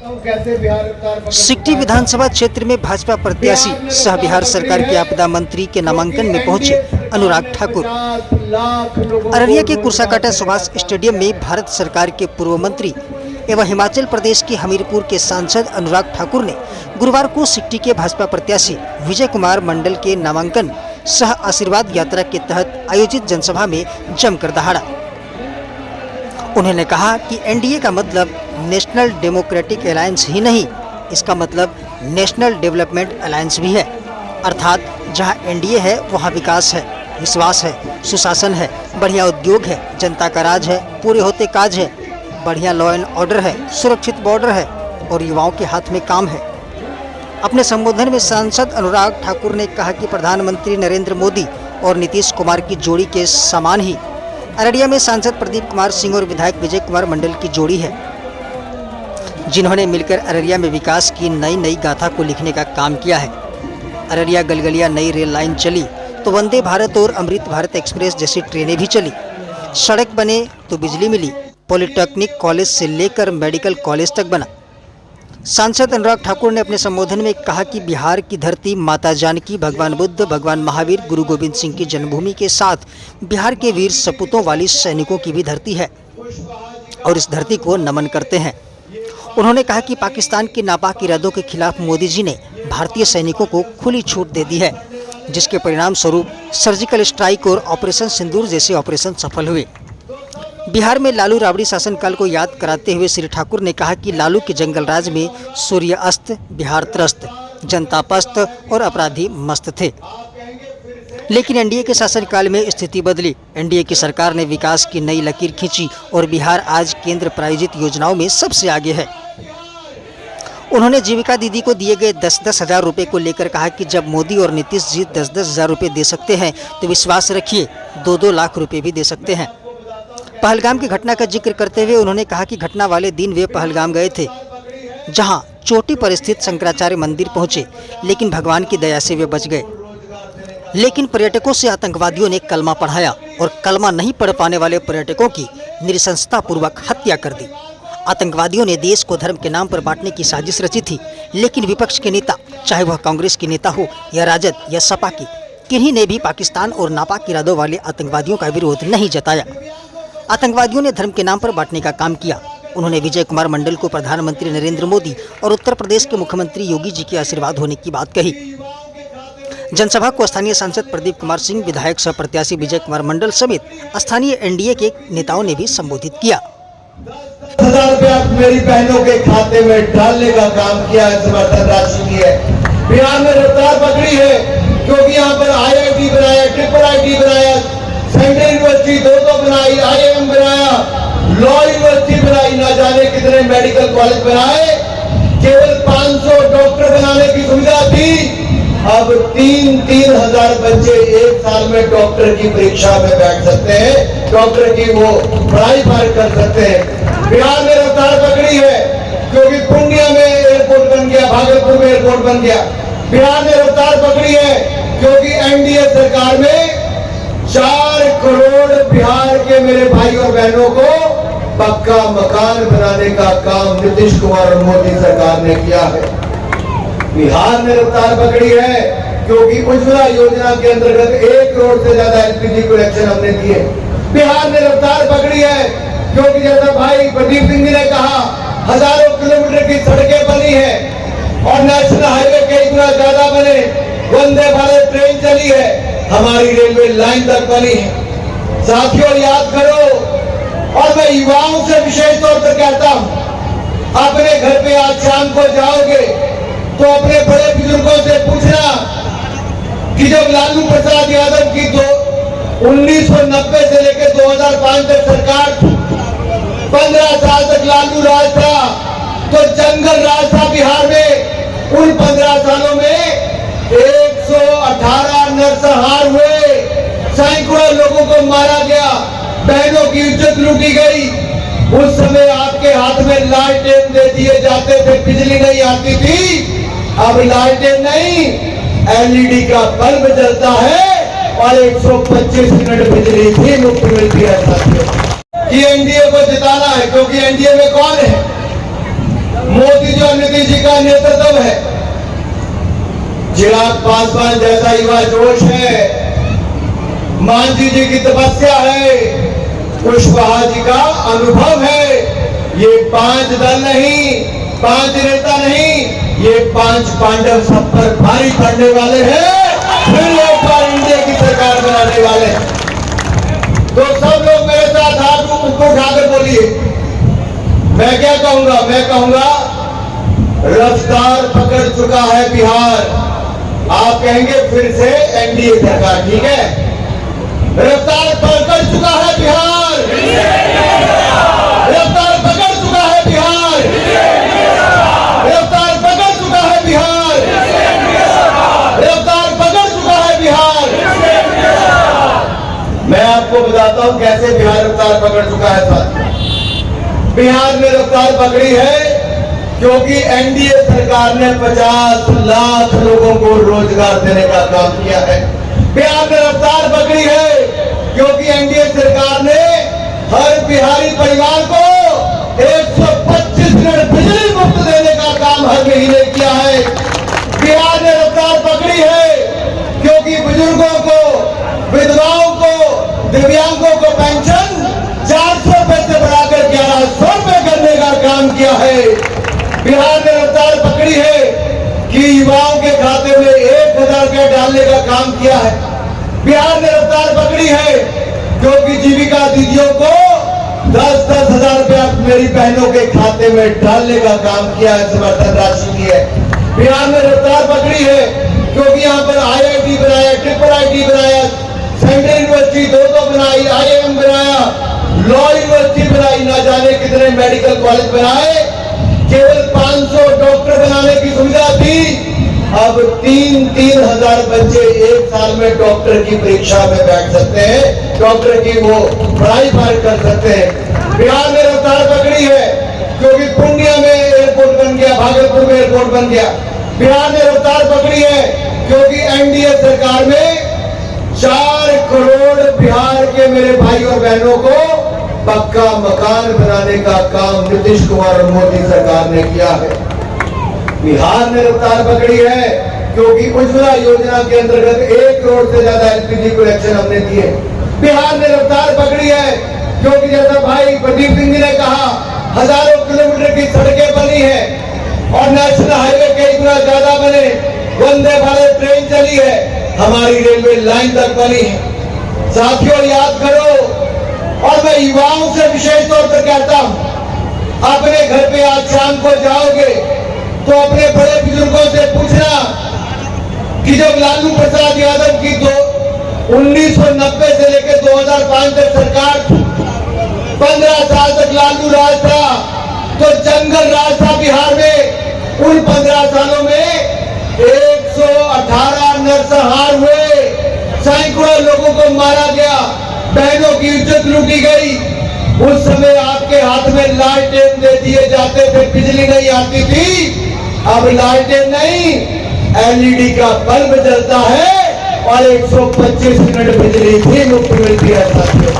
सिकटी विधानसभा क्षेत्र में भाजपा प्रत्याशी सह बिहार सरकार के आपदा मंत्री के नामांकन में पहुंचे अनुराग ठाकुर। अररिया के कुर्साकाटा सुभाष स्टेडियम में भारत सरकार के पूर्व मंत्री एवं हिमाचल प्रदेश के हमीरपुर के सांसद अनुराग ठाकुर ने गुरुवार को सिकटी के भाजपा प्रत्याशी विजय कुमार मंडल के नामांकन सह आशीर्वाद यात्रा के तहत आयोजित जनसभा में जमकर दहाड़ा। उन्होंने कहा कि एनडीए का मतलब नेशनल डेमोक्रेटिक अलायंस ही नहीं, इसका मतलब नेशनल डेवलपमेंट अलायंस भी है। अर्थात जहां एनडीए है वहां विकास है, विश्वास है, सुशासन है, बढ़िया उद्योग है, जनता का राज है, पूरे होते काज है, बढ़िया लॉ एंड ऑर्डर है, सुरक्षित बॉर्डर है और युवाओं के हाथ में काम है। अपने संबोधन में सांसद अनुराग ठाकुर ने कहा कि प्रधानमंत्री नरेंद्र मोदी और नीतीश कुमार की जोड़ी के समान ही अररिया में सांसद प्रदीप कुमार सिंह और विधायक विजय कुमार मंडल की जोड़ी है, जिन्होंने मिलकर अररिया में विकास की नई गाथा को लिखने का काम किया है। अररिया गलगलिया नई रेल लाइन चली तो वंदे भारत और अमृत भारत एक्सप्रेस जैसी ट्रेनें भी चली, सड़क बने तो बिजली मिली, पॉलिटेक्निक कॉलेज से लेकर मेडिकल कॉलेज तक बना। सांसद अनुराग ठाकुर ने अपने संबोधन में कहा कि बिहार की धरती माता जानकी, भगवान बुद्ध, भगवान महावीर, गुरु गोविंद सिंह की जन्मभूमि के साथ बिहार के वीर सपूतों वाली सैनिकों की भी धरती है और इस धरती को नमन करते हैं। उन्होंने कहा कि पाकिस्तान के नापाक इरादों के खिलाफ मोदी जी ने भारतीय सैनिकों को खुली छूट दे दी है, जिसके परिणाम स्वरूप सर्जिकल स्ट्राइक और ऑपरेशन सिंदूर जैसे ऑपरेशन सफल हुए। बिहार में लालू राबड़ी शासनकाल को याद कराते हुए श्री ठाकुर ने कहा कि लालू के जंगल राज में सूर्य अस्त, बिहार त्रस्त, जनता पस्त और अपराधी मस्त थे। लेकिन एनडीए के शासनकाल में स्थिति बदली। एनडीए की सरकार ने विकास की नई लकीर खींची और बिहार आज केंद्र प्रायोजित योजनाओं में सबसे आगे है। उन्होंने जीविका दीदी को दिए गए 10-10 हज़ार रुपये को लेकर कहा कि जब मोदी और नीतीश जी 10-10 हज़ार रुपये दे सकते हैं तो विश्वास रखिए 2-2 लाख रुपये भी दे सकते हैं। पहलगाम की घटना का जिक्र करते हुए उन्होंने कहा कि घटना वाले दिन वे पहलगाम गए थे, जहां चोटी पर स्थित शंकराचार्य मंदिर पहुंचे, लेकिन भगवान की दया से वे बच गए। लेकिन पर्यटकों से आतंकवादियों ने कलमा पढ़ाया और कलमा नहीं पढ़ पाने वाले पर्यटकों की नृशंसतापूर्वक हत्या कर दी। आतंकवादियों ने देश को धर्म के नाम पर बांटने की साजिश रची थी, लेकिन विपक्ष के नेता, चाहे वह कांग्रेस के नेता हो या राजद या सपा की, किन्हीं ने भी पाकिस्तान और नापाक इरादों वाले आतंकवादियों का विरोध नहीं जताया। आतंकवादियों ने धर्म के नाम पर बांटने का काम किया। उन्होंने विजय कुमार मंडल को प्रधानमंत्री नरेंद्र मोदी और उत्तर प्रदेश के मुख्यमंत्री योगी जी के आशीर्वाद होने की बात कही। जनसभा को स्थानीय सांसद प्रदीप कुमार सिंह, विधायक सह प्रत्याशी विजय कुमार मंडल समेत स्थानीय एनडीए के नेताओं ने भी संबोधित किया। 10,000 रुपया मेरी बहनों के खाते में डालने का काम किया है, समर्थन राशि की है। बिहार में रफ्तार पकड़ी है क्योंकि यहाँ पर IIT बनाया, ट्रिपल IT बनाया, सेंट्रल यूनिवर्सिटी 2 बनाई, IIM बनाया, लॉ यूनिवर्सिटी बनाई, ना जाने कितने मेडिकल कॉलेज बनाए। केवल 500 डॉक्टर बनाने की सुविधा थी, अब 3-3 हजार बच्चे एक साल में डॉक्टर की परीक्षा में बैठ सकते हैं, डॉक्टर की वो पढ़ाई पार कर सकते हैं। बिहार में रफ्तार पकड़ी है क्योंकि पूर्णिया में एयरपोर्ट बन गया, भागलपुर में एयरपोर्ट बन गया। बिहार में रफ्तार पकड़ी है क्योंकि एनडीए सरकार में 4 करोड़ बिहार के मेरे भाई और बहनों को पक्का मकान बनाने का काम नीतीश कुमार और मोदी सरकार ने किया है। बिहार में रफ्तार पकड़ी है क्योंकि उज्ज्वला योजना के अंतर्गत 1 करोड़ से ज्यादा एलपीजी कनेक्शन हमने दिए। बिहार में रफ्तार पकड़ी है क्योंकि जैसा भाई प्रदीप सिंह जी ने कहा, हजारों किलोमीटर की सड़कें बनी है और नेशनल हाईवे कई गुना ज्यादा बने, वंदे भारत ट्रेन चली है, हमारी रेलवे लाइन तक बनी है। साथियों, याद करो, और मैं युवाओं से विशेष तौर पर कहता हूं, अपने घर पे आज शाम को जाओगे तो अपने बड़े बुजुर्गों से पूछना कि जब लालू प्रसाद यादव की 1990 से लेकर 2005 तक सरकार थी, 15 साल तक लालू राज था, तो जंगल राज था बिहार में। उन 15 सालों में 118 नरसंहार हुए, सैकड़ों लोगों को मारा गया, बहनों की इज्जत लूटी गई। उस समय आपके हाथ में लालटेन दे दिए जाते थे, बिजली नहीं आती थी। अब लालटेन नहीं, एलईडी का बल्ब जलता है और 125 मिनट बिजली भी मुफ्त मिलती है। साथियों, कि एनडीए को जिताना है, क्योंकि एनडीए में कौन है? मोदी जो जगदीश जी का नेतृत्व है, चिराग पासवान जैसा युवा जोश है, मांझी जी की तपस्या है, कुशवाहा जी का अनुभव है। ये 5 दल नहीं, 5 नेता नहीं, ये 5 पांडव सब पर भारी पड़ने वाले हैं, फिर एक बार इंडिया की सरकार बनाने वाले हैं। तो सब लोग मेरे साथ हाथ ऊपर उठाकर बोलिए। मैं क्या कहूंगा? मैं कहूंगा रफ्तार पकड़ चुका है बिहार। आप कहेंगे फिर से एनडीए सरकार, ठीक है? रफ्तार पकड़ चुका है बिहार, रफ्तार पकड़ चुका है बिहार, रफ्तार पकड़ चुका है बिहार, रफ्तार पकड़ चुका है बिहार। मैं आपको बताता हूं कैसे बिहार रफ्तार पकड़ चुका है। साथ बिहार ने रफ्तार पकड़ी है क्योंकि एनडीए सरकार ने 50 लाख लोगों को रोजगार देने का काम किया है। बिहार ने रफ्तार पकड़ी है क्योंकि एनडीए सरकार ने हर बिहारी परिवार को 125 यूनिट बिजली मुफ्त देने का काम हर महीने किया है। बिहार ने रफ्तार पकड़ी है क्योंकि बुजुर्गों को, विधवाओं को, दिव्यांगों को पेंशन 400 रुपए से बढ़ाकर 1100 रुपए करने का काम किया है। बिहार ने रफ्तार पकड़ी है कि युवाओं के खाते में 1000 रुपया डालने का काम किया है। बिहार ने रफ्तार पकड़ी है क्योंकि जीविका दीदियों को 10-10 हजार रुपया मेरी बहनों के खाते में डालने का काम किया है, समर्थन राशि दी है। बिहार ने रफ्तार पकड़ी है क्योंकि यहाँ पर IIT बनाया, IIIT बनाया, सेंट्रल यूनिवर्सिटी 2 बनाई, IIM बनाया, लॉ यूनिवर्सिटी बनाई, ना जाने कितने मेडिकल कॉलेज बनाए, केवल 500 डॉक्टर बनाने की सुविधा थी। अब 3-3 हजार बच्चे एक साल में डॉक्टर की परीक्षा में बैठ सकते हैं, डॉक्टर की वो पढ़ाई पार कर सकते हैं। बिहार ने रफ्तार पकड़ी है क्योंकि पूर्णिया में एयरपोर्ट बन गया, भागलपुर में एयरपोर्ट बन गया। बिहार ने रफ्तार पकड़ी है क्योंकि एनडीए सरकार में 4 करोड़ बिहार के मेरे भाई और बहनों को पक्का मकान बनाने का काम नीतीश कुमार और मोदी सरकार ने किया है। बिहार ने रफ्तार पकड़ी है क्योंकि उज्ज्वला योजना के अंतर्गत 1 करोड़ से ज्यादा एलपीजी कनेक्शन हमने दिए। बिहार ने रफ्तार पकड़ी है क्योंकि जैसा भाई प्रदीप सिंह जी ने कहा, हजारों किलोमीटर की सड़कें बनी है और नेशनल हाईवे कई गुना ज्यादा बने, वंदे भारत ट्रेन चली है, हमारी रेलवे लाइन तक बनी है। साथियों याद करो, और मैं युवाओं से विशेष तौर पर कहता हूं, अपने घर पे आज शाम को जाओगे तो अपने बड़े बुजुर्गों से पूछना कि जब लालू प्रसाद यादव की 1990 से लेकर 2005 तक सरकार, 15 साल तक लालू राज था, तो जंगल राज था बिहार में। उन 15 सालों में 118 नरसंहार हुए, सैकड़ों लोगों को मारा गया, बहनों की इज्जत लूटी गई। उस समय आपके हाथ में लालटेन दे दिए जाते थे, बिजली नहीं आती थी। अब लालटेन नहीं, एलईडी का बल्ब जलता है और 125 यूनिट बिजली भी मुफ्त मिलती है साथियों।